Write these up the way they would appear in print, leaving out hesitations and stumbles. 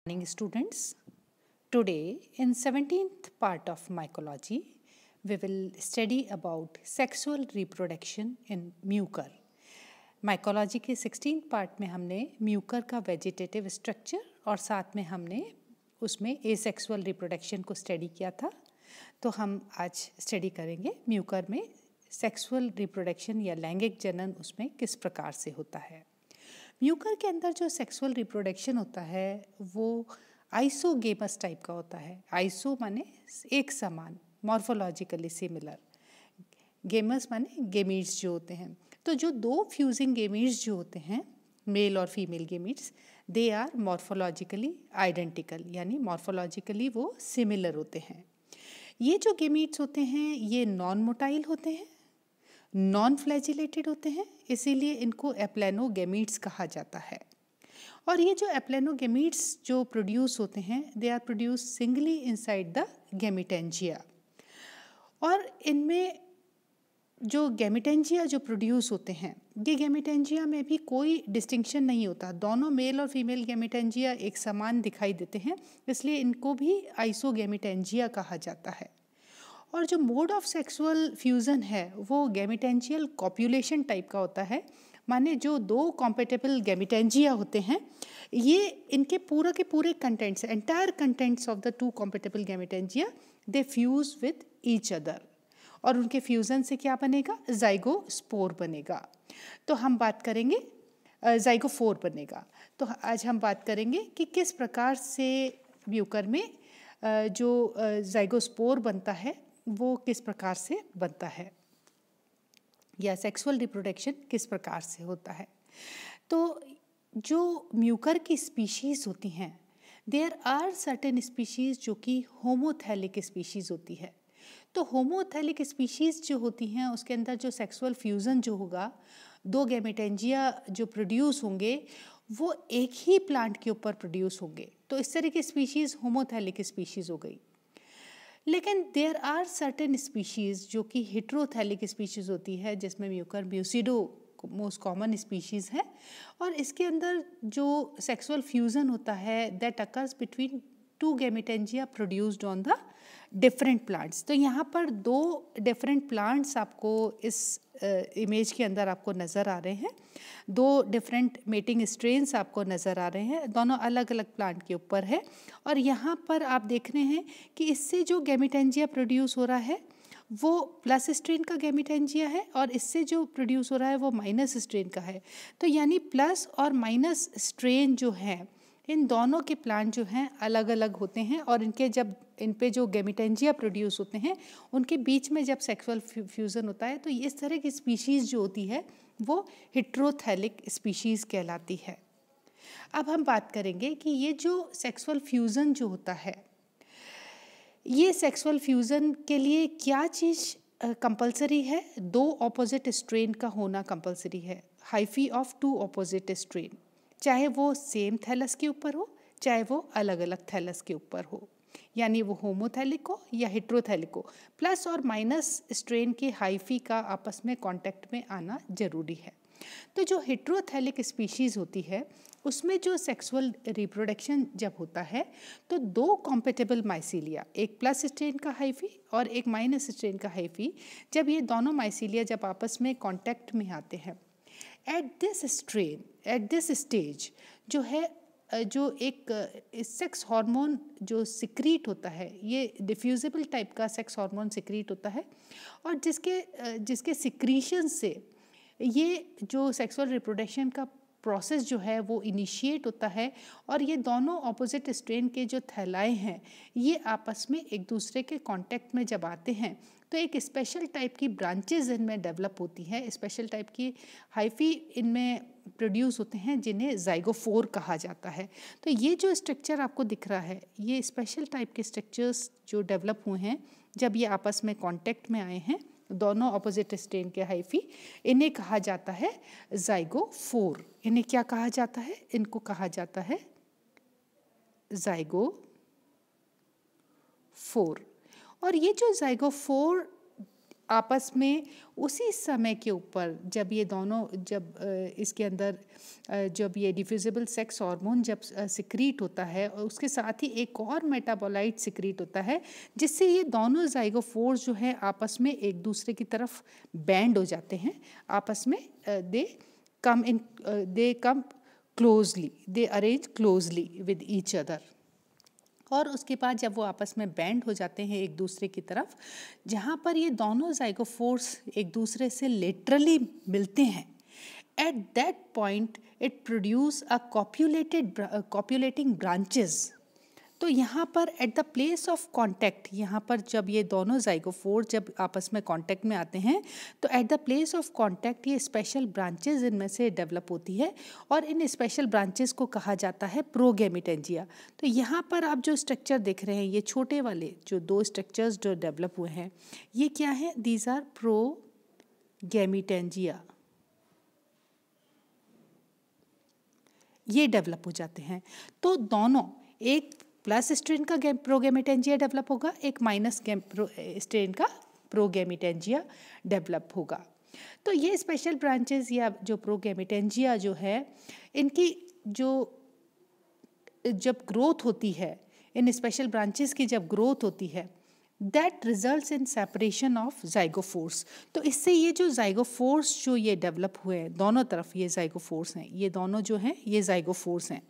Morning students. Today in 17th part of mycology we will study about sexual reproduction in Mucor. Mycology के 16th part में हमने Mucor का vegetative structure और साथ में हमने उसमें एसेक्सुअल रिप्रोडक्शन को स्टडी किया था. तो हम आज स्टडी करेंगे म्यूकर में सेक्सुअल रिप्रोडक्शन या लैंगिक जनन उसमें किस प्रकार से होता है. म्यूकर के अंदर जो सेक्सुअल रिप्रोडक्शन होता है वो आइसोगेमस टाइप का होता है. आइसो माने एक समान, मॉर्फोलॉजिकली सिमिलर, गेमस माने गेमीट्स जो होते हैं. तो जो दो फ्यूजिंग गेमीट्स जो होते हैं, मेल और female gametes, they are morphologically identical, यानी मॉर्फोलॉजिकली वो सिमिलर होते हैं. ये जो गेमीट्स होते हैं ये नॉन मोटाइल होते हैं, नॉन फ्लैजिलेटेड होते हैं, इसीलिए इनको एप्लेनोगेमीट्स कहा जाता है. और ये जो एप्लेनोगेमीट्स जो प्रोड्यूस होते हैं they are produce singly inside the gametangia. और इनमें जो गैमेटेंजिया जो प्रोड्यूस होते हैं ये गैमेटेंजिया में भी कोई डिस्टिंक्शन नहीं होता. दोनों मेल और फीमेल गैमेटेंजिया एक समान दिखाई देते हैं, इसलिए इनको भी आइसोगैमेटेंजिया कहा जाता है. और जो मोड ऑफ सेक्सुअल फ्यूज़न है वो गैमेटेंजियल कॉप्युलेशन टाइप का होता है. माने जो दो कॉम्पेटेबल गैमेटेंजिया होते हैं ये इनके पूरा के पूरे contents, entire contents of the two compatible gametangia they fuse with each other. और उनके फ्यूज़न से क्या बनेगा? ज़ाइगोस्पोर बनेगा. तो हम बात करेंगे ज़ाइगोफोर बनेगा. तो आज हम बात करेंगे कि किस प्रकार से म्यूकर में जो ज़ाइगोस्पोर बनता है वो किस प्रकार से बनता है या सेक्सुअल रिप्रोडक्शन किस प्रकार से होता है. तो जो म्यूकर की स्पीशीज़ होती हैं देयर आर सर्टेन स्पीशीज़ जो कि होमोथैलिक स्पीशीज़ होती है. तो होमोथैलिक स्पीशीज़ जो होती हैं उसके अंदर जो सेक्सुअल फ्यूज़न जो होगा, दो गैमेटेंजिया जो प्रोड्यूस होंगे वो एक ही प्लांट के ऊपर प्रोड्यूस होंगे. तो इस तरह की स्पीशीज़ होमोथैलिक स्पीशीज़ हो गई. लेकिन देयर आर सर्टेन स्पीशीज़ जो कि हेट्रोथैलिक स्पीशीज़ होती है, जिसमें म्यूकर म्यूसिडो मोस्ट कॉमन स्पीशीज़ है. और इसके अंदर जो सेक्सुअल फ्यूज़न होता है that occurs between two gametangia produced on the different plants. तो यहाँ पर दो डिफरेंट प्लांट्स आपको इस इमेज के अंदर आपको नज़र आ रहे हैं. दो डिफरेंट मेटिंग स्ट्रेन्स आपको नज़र आ रहे हैं, दोनों अलग अलग प्लांट के ऊपर है. और यहाँ पर आप देख रहे हैं कि इससे जो गैमेटेंजिया प्रोड्यूस हो रहा है वो प्लस स्ट्रेन का गैमेटेंजिया है और इससे जो प्रोड्यूस हो रहा है वो माइनस स्ट्रेन का है. तो यानी प्लस और माइनस स्ट्रेन जो है इन दोनों के प्लांट जो हैं अलग अलग होते हैं. और इनके जब इन पे जो गैमेटेंजिया प्रोड्यूस होते हैं उनके बीच में जब सेक्सुअल फ्यूज़न होता है तो इस तरह की स्पीशीज़ जो होती है वो हेट्रोथैलिक स्पीशीज़ कहलाती है. अब हम बात करेंगे कि ये जो सेक्सुअल फ्यूज़न जो होता है ये सेक्सुअल फ्यूज़न के लिए क्या चीज़ कंपलसरी है? दो ऑपोजिट स्ट्रेन का होना कंपलसरी है, hyphae of two opposite strain, चाहे वो सेम थैलस के ऊपर हो चाहे वो अलग अलग थैलस के ऊपर हो, यानी वो होमोथैलिक हो या हेट्रोथैलिक हो. प्लस और माइनस स्ट्रेन के हाइफी का आपस में कांटेक्ट में आना जरूरी है. तो जो हेट्रोथैलिक स्पीशीज़ होती है उसमें जो सेक्सुअल रिप्रोडक्शन जब होता है तो दो कॉम्पेटेबल माइसीलिया, एक प्लस स्ट्रेन का हाइफी और एक माइनस स्ट्रेन का हाइफी, जब ये दोनों माइसीलिया जब आपस में कांटेक्ट में आते हैं एट दिस स्टेज जो है जो एक सेक्स हार्मोन जो सिक्रीट होता है, ये डिफ्यूजिबल टाइप का सेक्स हार्मोन सिक्रीट होता है. और जिसके सिक्रीशन से ये जो सेक्सुअल रिप्रोडक्शन का प्रोसेस जो है वो इनिशिएट होता है. और ये दोनों ऑपोजिट स्ट्रेन के जो थैलाए हैं ये आपस में एक दूसरे के कांटेक्ट में जब आते हैं तो एक स्पेशल टाइप की ब्रांचेज इनमें डेवलप होती है, स्पेशल टाइप की हाइफी इनमें प्रोड्यूस होते हैं जिन्हें ज़ाइगोफोर कहा जाता है. तो ये जो स्ट्रक्चर आपको दिख रहा है ये स्पेशल टाइप के स्ट्रक्चर्स जो डेवलप हुए हैं जब ये आपस में कांटेक्ट में आए हैं दोनों ऑपोजिट स्ट्रेन के हाइफी, इन्हें कहा जाता है ज़ाइगोफोर. इन्हें क्या कहा जाता है? इनको कहा जाता है ज़ाइगोफोर. और ये जो ज़ाइगोफोर आपस में उसी समय के ऊपर जब ये दोनों इसके अंदर जब ये डिफ्यूजिबल सेक्स हार्मोन जब सिक्रीट होता है और उसके साथ ही एक और मेटाबोलाइट सिक्रीट होता है जिससे ये दोनों जाइगोफोर्स जो है आपस में एक दूसरे की तरफ बैंड हो जाते हैं, आपस में they come closely, they arrange closely with each other. और उसके बाद जब वो आपस में बैंड हो जाते हैं एक दूसरे की तरफ, जहाँ पर ये दोनों जाइगोफोर्स एक दूसरे से लेटरली मिलते हैं, at that point it produce a copulating branches. तो यहाँ पर at the place of contact, यहाँ पर जब ये दोनों जाइगोफोर जब आपस में कांटेक्ट में आते हैं तो eight the place of contact ये स्पेशल ब्रांचेस इनमें से डेवलप होती है और इन स्पेशल ब्रांचेस को कहा जाता है प्रोगैमेटेंजिया। तो यहाँ पर आप जो स्ट्रक्चर देख रहे हैं, ये छोटे वाले जो दो स्ट्रक्चर्स जो डेवलप हुए हैं, ये क्या है? दीज आर प्रोगैमेटेंजिया, ये डेवलप हो जाते हैं। तो दोनों, एक प्लस स्ट्रेन का प्रोगैमेटेंजिया डेवलप होगा, एक माइनस स्ट्रेन का प्रोगैमेटेंजिया डेवलप होगा। तो ये स्पेशल ब्रांचेस या जो प्रोगैमेटेंजिया जो है, इनकी जो जब ग्रोथ होती है, इन स्पेशल ब्रांचेस की जब ग्रोथ होती है, that results in separation of zygophores. तो इससे ये जो जाइगोफोर्स जो ये डेवलप हुए हैं दोनों तरफ, ये जाइगोफोर्स हैं, ये दोनों जो हैं ये जाइगोफोर्स हैं।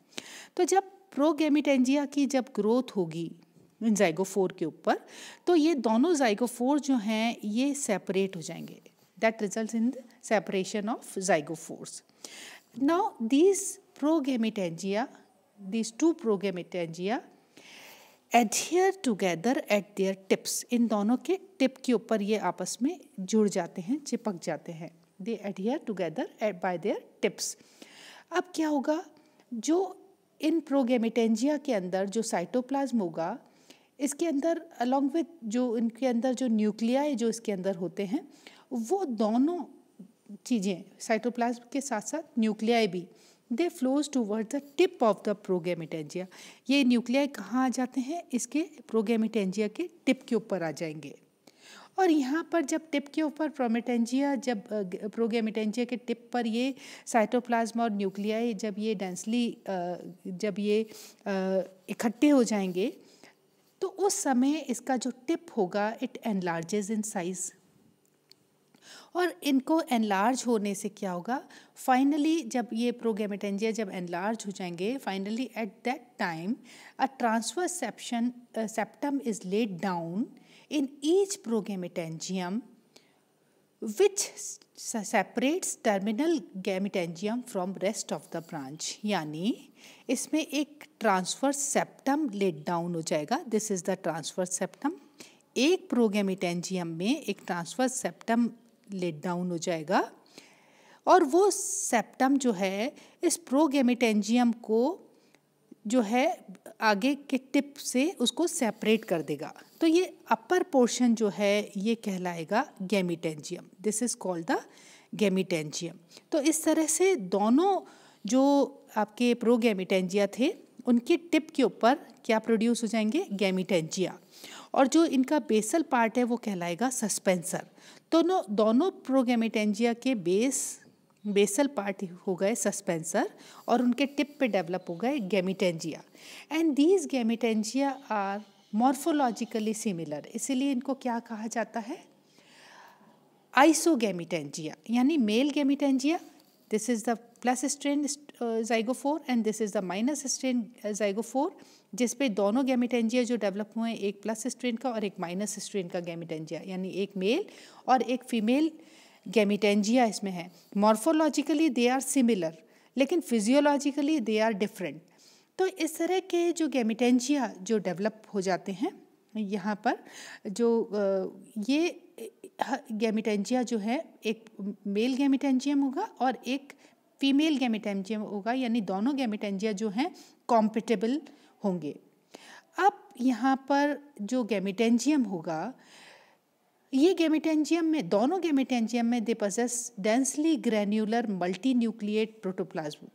तो जब प्रोगैमेटेंजिया की जब ग्रोथ होगी इन जाइगोफोर के ऊपर, तो ये दोनों जाइगोफोर जो हैं ये सेपरेट हो जाएंगे, that results in the separation of zygophores. Now these two progametangia adhere together at their tips, इन दोनों के टिप के ऊपर ये आपस में जुड़ जाते हैं, चिपक जाते हैं, they adhere together by their tips। अब क्या होगा, जो इन प्रोगैमेटेंजिया के अंदर जो साइटोप्लाज्म होगा, इसके अंदर अलॉन्ग विथ जो इनके अंदर जो न्यूक्लियाई जो इसके अंदर होते हैं, वो दोनों चीज़ें साइटोप्लाज्म के साथ साथ न्यूक्लियाई भी, they flows toward the tip of the progametangia. ये न्यूक्लियाई कहाँ आ जाते हैं? इसके प्रोगैमेटेंजिया के टिप के ऊपर आ जाएंगे। और यहाँ पर जब टिप के ऊपर प्रोगैमेटेंजिया के टिप पर ये साइटोप्लाज्म और न्यूक्लियाई जब ये डेंसली जब ये इकट्ठे हो जाएंगे, तो उस समय इसका जो टिप होगा इट एनलार्जेस इन साइज। और इनको एनलार्ज होने से क्या होगा, फाइनली जब ये प्रोगैमेटेंजिया जब एनलार्ज हो जाएंगे, finally at that time a transverse septum is laid down in each progämetangium which separates terminal gametangium from rest of the branch। यानी इसमें एक ट्रांसवर्स सेप्टम लेट डाउन हो जाएगा, this is the transverse septum. एक प्रोगैमेटेंजियम में एक transverse septum let down हो जाएगा और वो सेप्टम जो है इस प्रोगैमेटेंजियम को जो है आगे के टिप से उसको सेपरेट कर देगा। तो ये अपर पोर्शन जो है ये कहलाएगा गैमीटेंजियम, दिस इज कॉल्ड द गैमीटेंजियम। तो इस तरह से दोनों जो आपके प्रोगैमेटेंजिया थे उनके टिप के ऊपर क्या प्रोड्यूस हो जाएंगे, गैमीटेंजिया, और जो इनका बेसल पार्ट है वो कहलाएगा सस्पेंसर। दोनों प्रोगैमेटेंजिया के बेसल पार्ट हो गए सस्पेंसर और उनके टिप पे डेवलप हो गए gametangia. And these gametangia are morphologically similar, इसीलिए इनको क्या कहा जाता है, आइसोगैमीटेंजिया, यानी male gametangia, this is the plus strain zygophore and this is the minus strain zygophore, जिस पे दोनों गैमीटेंजिया जो डेवलप हुए हैं, एक प्लस स्ट्रेन का और एक माइनस स्ट्रेन का गैमीटेंजिया, यानी एक मेल और एक फीमेल गैमीटेंजिया इसमें है। मॉर्फोलॉजिकली दे आर सिमिलर लेकिन फिजियोलॉजिकली दे आर डिफरेंट। तो इस तरह के जो गैमीटेंजिया जो डेवलप हो जाते हैं यहाँ पर, जो ये गैमीटेंजिया जो है एक मेल गैमीटेंजियम होगा और एक फीमेल गैमीटेंजियम होगा, यानी दोनों गैमीटेंजिया जो हैं कॉम्पिटेबल होंगे। अब यहाँ पर जो गैमीटेंजियम होगा, ये गैमीटेंजियम में, दोनों गैमीटेंजियम में they possess densely granular multinucleate protoplasm,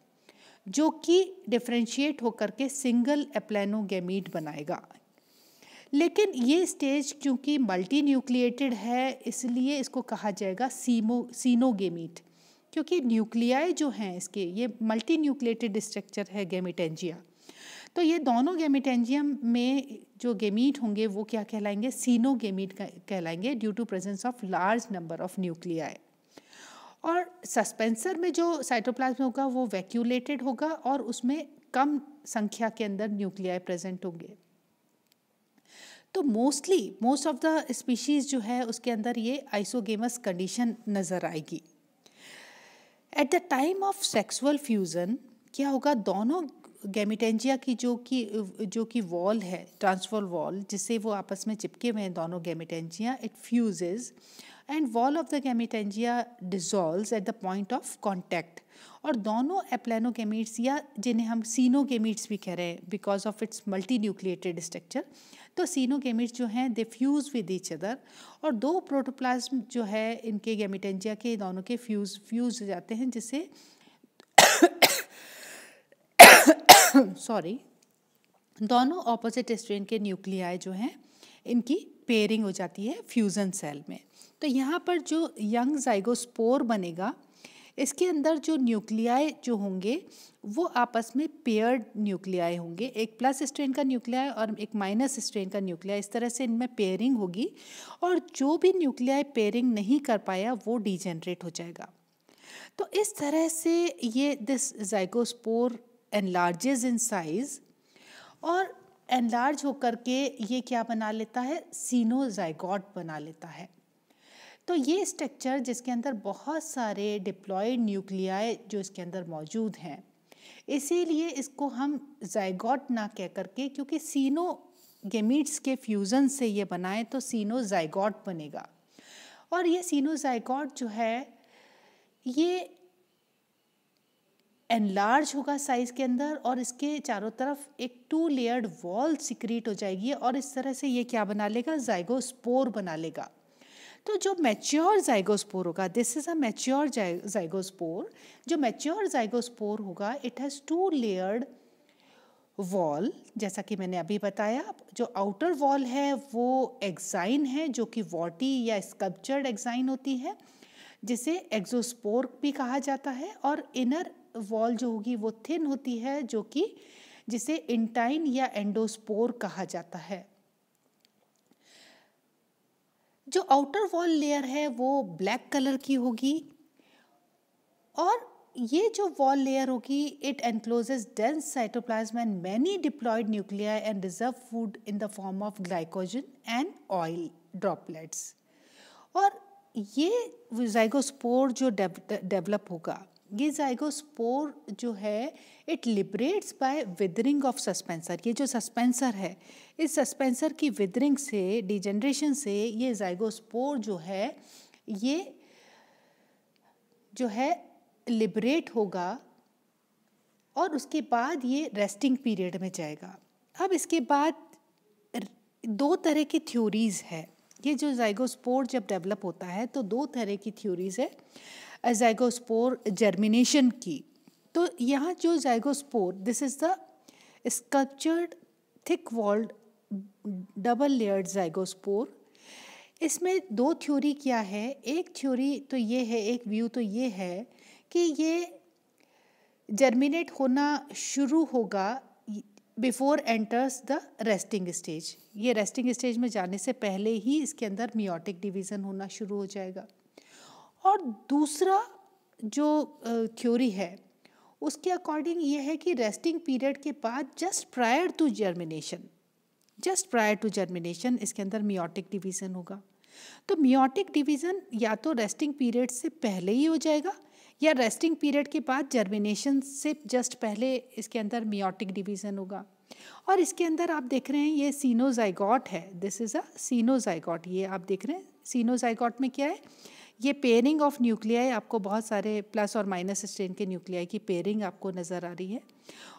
जो कि डिफरेंशिएट होकर के सिंगल एप्लेनोगैमीट बनाएगा। लेकिन ये स्टेज क्योंकि मल्टी न्यूक्लिएटेड है इसलिए इसको कहा जाएगा सीनोगेमीट, क्योंकि न्यूक्लियाई जो हैं इसके ये मल्टी न्यूक्लिएटेड स्ट्रक्चर है गैमीटेंजिया। तो ये दोनों गैमीटेंजियम में जो गैमीट होंगे वो क्या कहलाएंगे, सीनोगेमीट कहलाएंगे, due to presence of large number of nuclei. और सस्पेंसर में जो साइटोप्लाज्म होगा वो वैक्यूलेटेड होगा और उसमें कम संख्या के अंदर न्यूक्लियाई प्रेजेंट होंगे। तो मोस्ट ऑफ द स्पीशीज जो है उसके अंदर ये आइसोगेमस कंडीशन नज़र आएगी। At the time of sexual fusion क्या होगा, दोनों गैमीटेंजिया की जो कि वॉल है, ट्रांसफर वॉल जिससे वो आपस में चिपके हुए हैं दोनों gametangia, it fuses and wall of the gametangia dissolves at the point of contact. और दोनों एप्लेनोगेमीट्स या जिन्हें हम सीनोगेमीट्स भी कह रहे हैं because of its multi nucleated structure, तो सीनोगेमीट्स जो हैं दे फ्यूज विद ईच अदर, और दो प्रोटोप्लाज्म जो है इनके गैमीटेंजिया के दोनों के फ्यूज हो जाते हैं, जिससे दोनों ऑपोजिट स्ट्रेन के न्यूक्लियाई जो हैं इनकी पेयरिंग हो जाती है फ्यूज़न सेल में। तो यहाँ पर जो यंग जाइगोस्पोर बनेगा इसके अंदर जो न्यूक्लियाई जो होंगे वो आपस में पेयर्ड न्यूक्लियाई होंगे, एक प्लस स्ट्रेन का न्यूक्लियाई और एक माइनस स्ट्रेन का न्यूक्लियाई, इस तरह से इनमें पेयरिंग होगी। और जो भी न्यूक्लियाई पेयरिंग नहीं कर पाया वो डीजेनरेट हो जाएगा। तो इस तरह से ये this zygospore enlarges in size और एनलार्ज होकर के ये क्या बना लेता है, सीनोजाइगोट बना लेता है। तो ये स्ट्रक्चर जिसके अंदर बहुत सारे डिप्लॉयड न्यूक्लियाई जो इसके अंदर मौजूद हैं, इसीलिए इसको हम जाइगोट ना कह करके, क्योंकि सीनोगेमीट्स के फ्यूज़न से ये बनाए तो सीनोजाइगोट बनेगा। और ये सीनोजाइगोट जो है ये एनलार्ज होगा साइज के अंदर और इसके चारों तरफ एक 2 लेयर्ड वॉल सिक्रीट हो जाएगी और इस तरह से ये क्या बना लेगा, जाइगोस्पोर बना लेगा। तो जो मैच्योर जाइगोस्पोर होगा, this is a mature zygospore, जो मैच्योर जाइगोस्पोर होगा इट हैज़ 2 लेयर्ड वॉल, जैसा कि मैंने अभी बताया। जो आउटर वॉल है वो एक्साइन है जो कि वॉटी या स्कल्पचर्ड एक्साइन होती है जिसे एक्सोस्पोर भी कहा जाता है, और इनर वॉल जो होगी वो थिन होती है जो कि जिसे इंटाइन या एंडोस्पोर कहा जाता है। जो आउटर वॉल लेयर है वो ब्लैक कलर की होगी और ये जो वॉल लेयर होगी it encloses dense cytoplasm and many diploid nuclei and reserve food in the form of glycogen and oil droplets. और ये जाइगोस्पोर जो डेवलप होगा, ये जाइगोस्पोर जो है it liberates by withering of suspensor. ये जो सस्पेंसर है इस सस्पेंसर की विदरिंग से, डिजेनरेशन से ये जाइगोस्पोर जो है ये जो है लिबरेट होगा और उसके बाद ये रेस्टिंग पीरियड में जाएगा। अब इसके बाद 2 तरह की थ्योरीज है। ये जो जाइगोस्पोर जब डेवलप होता है तो 2 तरह की थ्योरीज है जाइगोस्पोर जर्मिनेशन की। तो यहाँ जो zygospore, this is the sculptured thick walled double layered zygospore. इसमें 2 थ्योरी क्या है, एक थ्योरी तो ये है, एक व्यू तो ये है कि ये जर्मिनेट होना शुरू होगा before enters the resting stage. ये रेस्टिंग स्टेज में जाने से पहले ही इसके अंदर मियोटिक डिवीज़न होना शुरू हो जाएगा। और दूसरा जो थ्योरी है उसके अकॉर्डिंग ये है कि रेस्टिंग पीरियड के बाद जस्ट प्रायर टू जर्मिनेशन इसके अंदर मियोटिक डिवीज़न होगा। तो मियोटिक डिवीज़न या तो रेस्टिंग पीरियड से पहले ही हो जाएगा या रेस्टिंग पीरियड के बाद जर्मिनेशन से जस्ट पहले इसके अंदर मियोटिक डिवीज़न होगा। और इसके अंदर आप देख रहे हैं ये सीनोजाइगोट है, दिस इज़ अ सीनोजाइगोट। ये आप देख रहे हैं सीनोजाइगोट में क्या है, ये पेयरिंग ऑफ न्यूक्लियाई, आपको बहुत सारे प्लस और माइनस स्ट्रेन के न्यूक्लियाई की पेयरिंग आपको नज़र आ रही है।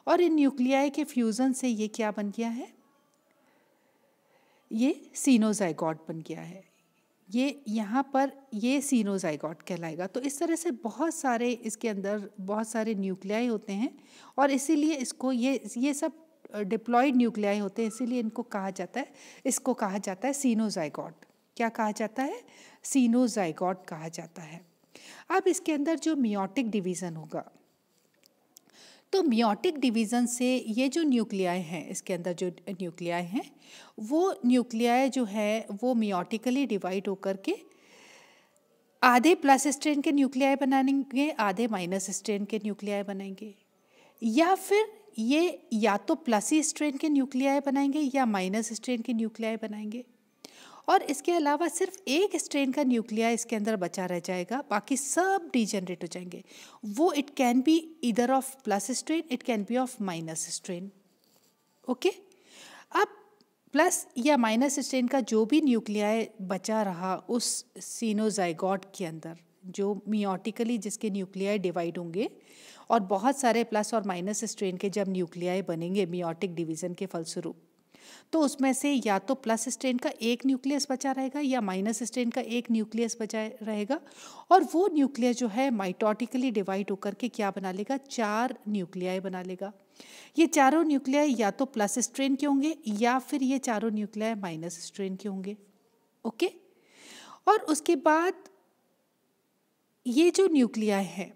और इन न्यूक्लियाई के फ्यूज़न से ये क्या बन गया है, ये सीनोजाइगोट बन गया है। ये यहाँ पर ये सीनोजाइगोट कहलाएगा। तो इस तरह से बहुत सारे इसके अंदर बहुत सारे न्यूक्लियाई होते हैं और इसीलिए इसको ये सब डिप्लॉयड न्यूक्लियाई होते हैं, इसीलिए इनको कहा जाता है, इसको कहा जाता है सीनोजाइगोट। क्या कहा जाता है? सीनोजाइगोट कहा जाता है। अब इसके अंदर जो मियोटिक डिवीज़न होगा, तो मियोटिक डिवीज़न से ये जो न्यूक्लियाई हैं, इसके अंदर जो न्यूक्लियाई हैं, वो न्यूक्लियाई जो है वो मियोटिकली डिवाइड होकर के आधे प्लस स्ट्रेन के न्यूक्लियाई बनाएंगे, आधे माइनस स्ट्रेन के न्यूक्लियाई बनाएंगे, या फिर ये या तो प्लस स्ट्रेन के न्यूक्लियाई बनाएंगे या माइनस स्ट्रेन के न्यूक्लियाई बनाएंगे। और इसके अलावा सिर्फ एक स्ट्रेन का न्यूक्लियाई इसके अंदर बचा रह जाएगा, बाकी सब डीजेनरेट हो जाएंगे। वो it can be either of plus strain, it can be of minus strain. Okay, अब प्लस या माइनस स्ट्रेन का जो भी न्यूक्लियाई बचा रहा उस सीनोजाइगोट के अंदर, जो मियोटिकली जिसके न्यूक्लियाई डिवाइड होंगे, और बहुत सारे प्लस और माइनस स्ट्रेन के जब न्यूक्लियाई बनेंगे मियोटिक डिवीज़न के फलस्वरूप, तो उसमें से या तो प्लस स्ट्रेन का एक न्यूक्लियस बचा रहेगा या माइनस स्ट्रेन का एक न्यूक्लियस बचा रहेगा, और वो न्यूक्लियस जो है माइटोटिकली डिवाइड होकर के क्या बना लेगा? 4 न्यूक्लियाई बना लेगा। ये चारों न्यूक्लियाई या तो प्लस स्ट्रेन के होंगे या फिर ये चारों न्यूक्लियाई माइनस स्ट्रेन के होंगे। ओके, और उसके बाद ये जो न्यूक्लियाई है,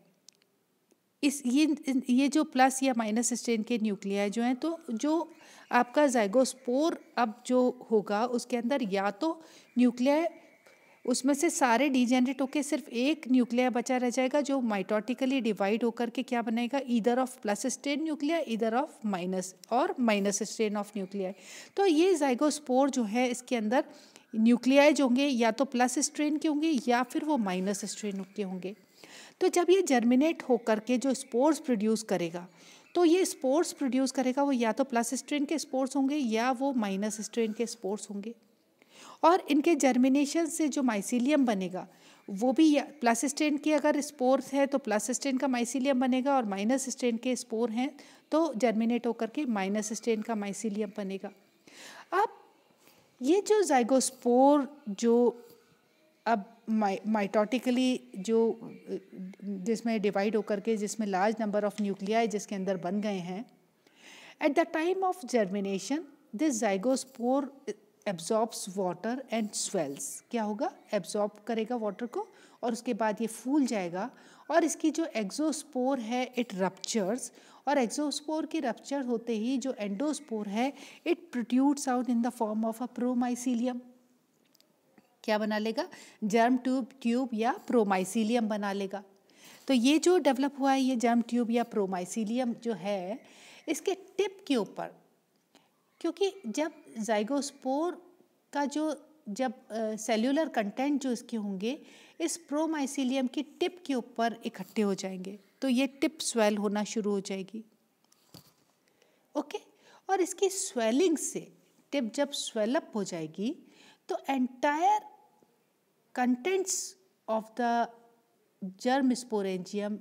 ये जो प्लस या माइनस स्ट्रेन के न्यूक्लियाई जो हैं, तो जो आपका जाइगोस्पोर अब जो होगा उसके अंदर या तो न्यूक्लियाई उसमें से सारे डीजेनरेट होकर सिर्फ एक न्यूक्लियाई बचा रह जाएगा जो माइटोटिकली डिवाइड होकर के क्या बनाएगा? Either of plus strain nuclei, either of minus और माइनस स्ट्रेन ऑफ न्यूक्लियाई। तो ये जाइगोस्पोर जो है इसके अंदर न्यूक्लियाई जो होंगे या तो प्लस स्ट्रेन के होंगे या फिर वो माइनस स्ट्रेन के होंगे। तो जब ये जर्मिनेट होकर के जो स्पोर्स प्रोड्यूस करेगा, तो ये स्पोर्स प्रोड्यूस करेगा वो या तो प्लस स्ट्रेन के स्पोर्स होंगे या वो माइनस स्ट्रेन के स्पोर्स होंगे। और इनके जर्मिनेशन से जो माइसीलियम बनेगा वो भी प्लस स्ट्रेन की अगर स्पोर है तो प्लस स्ट्रेन का माइसीलियम बनेगा, और माइनस स्ट्रेन के स्पोर हैं तो जर्मिनेट होकर के माइनस स्ट्रेन का माइसीलियम बनेगा। अब ये जो जाइगोस्पोर जो अब माइटोटिकली जो जिसमें डिवाइड होकर के जिसमें लार्ज नंबर ऑफ न्यूक्लियाई जिसके अंदर बन गए हैं, at the time of germination this zygospore absorbs water and swells. क्या होगा? एब्जॉर्ब करेगा वाटर को और उसके बाद ये फूल जाएगा, और इसकी जो एक्सोस्पोर है इट रप्चर्स, और एक्सोस्पोर के रप्चर होते ही जो एंडोस्पोर है it produce out in the form of a promycelium. क्या बना लेगा? जर्म ट्यूब या प्रोमाइसीलियम बना लेगा। तो ये जो डेवलप हुआ है ये जर्म ट्यूब या प्रोमाइसीलियम जो है, इसके टिप के ऊपर, क्योंकि जब जाइगोस्पोर का जब सेल्यूलर कंटेंट जो इसके होंगे इस प्रोमाइसीलियम की टिप के ऊपर इकट्ठे हो जाएंगे, तो ये टिप स्वेल होना शुरू हो जाएगी। ओके, और इसकी स्वेलिंग से टिप जब स्वेलअप हो जाएगी तो entire contents of the germ sporangium,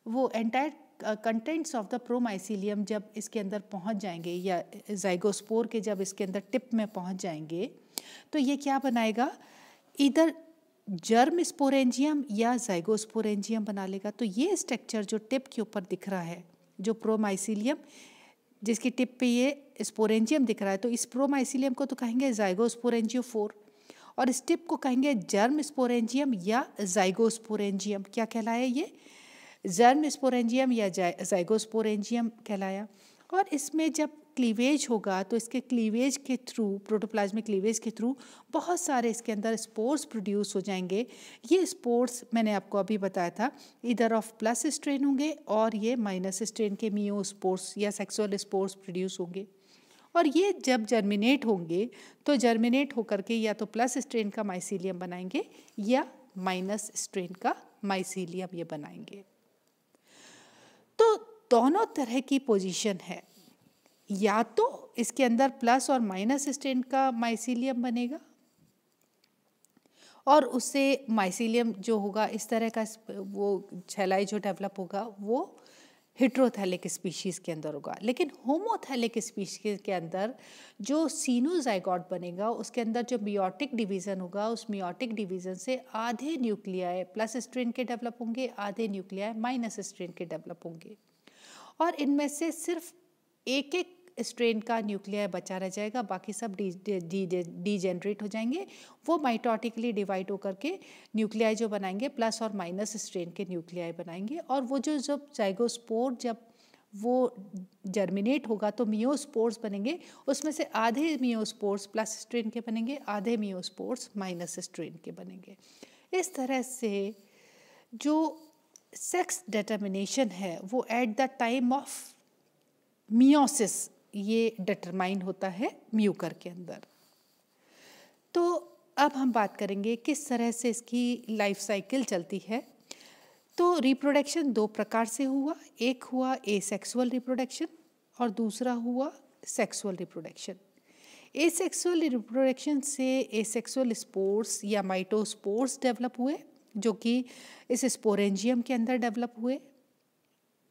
वो एंटायर कंटेंट्स ऑफ द प्रोमाइसीलियम जब इसके अंदर पहुंच जाएंगे या जाइगोस्पोर के जब इसके अंदर टिप में पहुंच जाएंगे, तो ये क्या बनाएगा? इधर जर्म स्पोरेंजियम या जाइगोस्पोरेंजियम बना लेगा। तो ये स्ट्रक्चर जो टिप के ऊपर दिख रहा है, जो प्रोमाइसीलियम जिसकी टिप पे ये स्पोरेंजियम दिख रहा है, तो इस प्रोमाइसीलियम को तो कहेंगे जाइगोस्पोरेंजियोफोर, और इस टिप को कहेंगे जर्म स्पोरेंजियम या जाइगोस्पोरेंजियम। क्या कहलाया? ये जर्म स्पोरेंजियम या जाइगोस्पोरेंजियम कहलाया। और इसमें जब क्लीवेज होगा तो इसके क्लीवेज के थ्रू, प्रोटोप्लाज्मिक क्लीवेज के थ्रू बहुत सारे इसके अंदर स्पोर्स प्रोड्यूस हो जाएंगे। ये स्पोर्स मैंने आपको अभी बताया था इधर ऑफ प्लस स्ट्रेन होंगे और ये माइनस स्ट्रेन के मियो स्पोर्स या सेक्सुअल स्पोर्स प्रोड्यूस होंगे। और ये जब जर्मिनेट होंगे तो जर्मिनेट होकर के या तो प्लस स्ट्रेन का माइसीलियम बनाएंगे या माइनस स्ट्रेन का माइसीलियम ये बनाएंगे। तो दोनों तरह की पोजीशन है, या तो इसके अंदर प्लस और माइनस स्ट्रेन का माइसीलियम बनेगा और उससे माइसीलियम जो होगा इस तरह का, वो छैलाई जो डेवलप होगा वो हेट्रोथैलिक स्पीशीज़ के अंदर होगा। लेकिन होमोथैलिक स्पीशीज़ के अंदर जो सीनोजाइगोट बनेगा उसके अंदर जो मियोटिक डिवीज़न होगा, उस मियोटिक डिवीज़न से आधे न्यूक्लियाई प्लस स्ट्रेन के डेवलप होंगे, आधे न्यूक्लियाई माइनस स्ट्रेन के डेवलप होंगे। और इनमें से सिर्फ एक एक स्ट्रेन का न्यूक्लियाई बचा रह जाएगा, बाकी सब डीजेनरेट हो जाएंगे। वो माइटोटिकली डिवाइड होकर के न्यूक्लियाई जो बनाएंगे प्लस और माइनस स्ट्रेन के न्यूक्लियाई बनाएंगे। और वो जो जब जाइगोस्पोर जब वो जर्मिनेट होगा तो मियोस्पोर्स बनेंगे, उसमें से आधे मियोस्पोर्स प्लस स्ट्रेन के बनेंगे, आधे मियोस्पोर्स माइनस स्ट्रेन के बनेंगे। इस तरह से जो सेक्स डिटर्मिनेशन है वो at the time of meiosis ये डिटरमाइन होता है म्यूकर के अंदर। तो अब हम बात करेंगे किस तरह से इसकी लाइफ साइकिल चलती है। तो रिप्रोडक्शन दो प्रकार से हुआ, एक हुआ एसेक्सुअल रिप्रोडक्शन और दूसरा हुआ सेक्सुअल रिप्रोडक्शन। एसेक्सुअल रिप्रोडक्शन से एसेक्सुअल स्पोर्स या माइटोस्पोर्स डेवलप हुए, जो कि इस स्पोरेंजियम के अंदर डेवलप हुए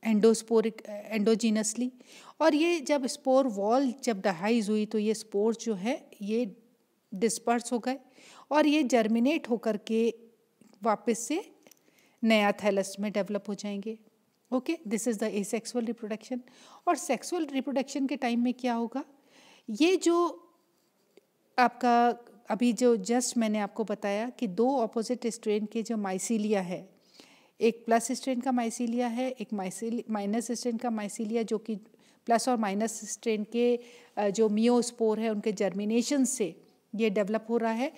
एंडोजीनसली। और ये जब स्पोर वॉल जब डहाइज हुई तो ये स्पोर्स जो है ये डिस्पर्स हो गए और ये जर्मिनेट होकर के वापस से नया थैलस में डेवलप हो जाएंगे। Okay, this is the asexual reproduction. और सेक्सुअल रिप्रोडक्शन के टाइम में क्या होगा, ये जो आपका अभी जो जस्ट मैंने आपको बताया कि दो ऑपोजिट स्ट्रेन के जो माइसीलिया है, एक प्लस स्ट्रेन का माइसीलिया है, एक माइनस स्ट्रेन का माइसीलिया, जो कि प्लस और माइनस स्ट्रेन के जो मियोस्पोर है उनके जर्मिनेशन से ये डेवलप हो रहा है।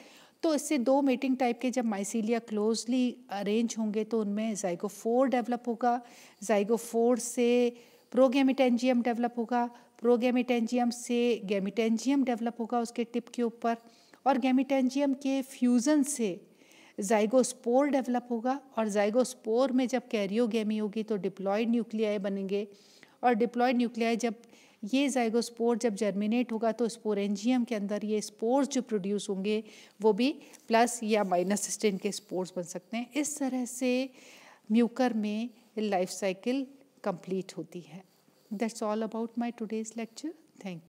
तो इससे दो मेटिंग टाइप के जब माइसीलिया क्लोजली अरेंज होंगे तो उनमें जाइगोफोर डेवलप होगा, जाइगोफोर से प्रोगैमेटेंजियम डेवलप होगा, प्रोगैमेटेंजियम से गैमेटेंजियम डेवलप होगा उसके टिप के ऊपर, और गैमेटेंजियम के फ्यूज़न से जाइगोस्पोर डेवलप होगा। और जाइगोस्पोर में जब कैरियोगेमी होगी तो डिप्लॉयड न्यूक्लियाई बनेंगे, और डिप्लॉयड न्यूक्लियाई जब ये जाइगोस्पोर जब जर्मिनेट होगा तो स्पोरेंजियम के अंदर ये स्पोर्स जो प्रोड्यूस होंगे वो भी प्लस या माइनस स्ट्रेन के स्पोर्स बन सकते हैं। इस तरह से म्यूकर में लाइफ साइकिल कंप्लीट होती है। That's all about my today's lecture. Thank you.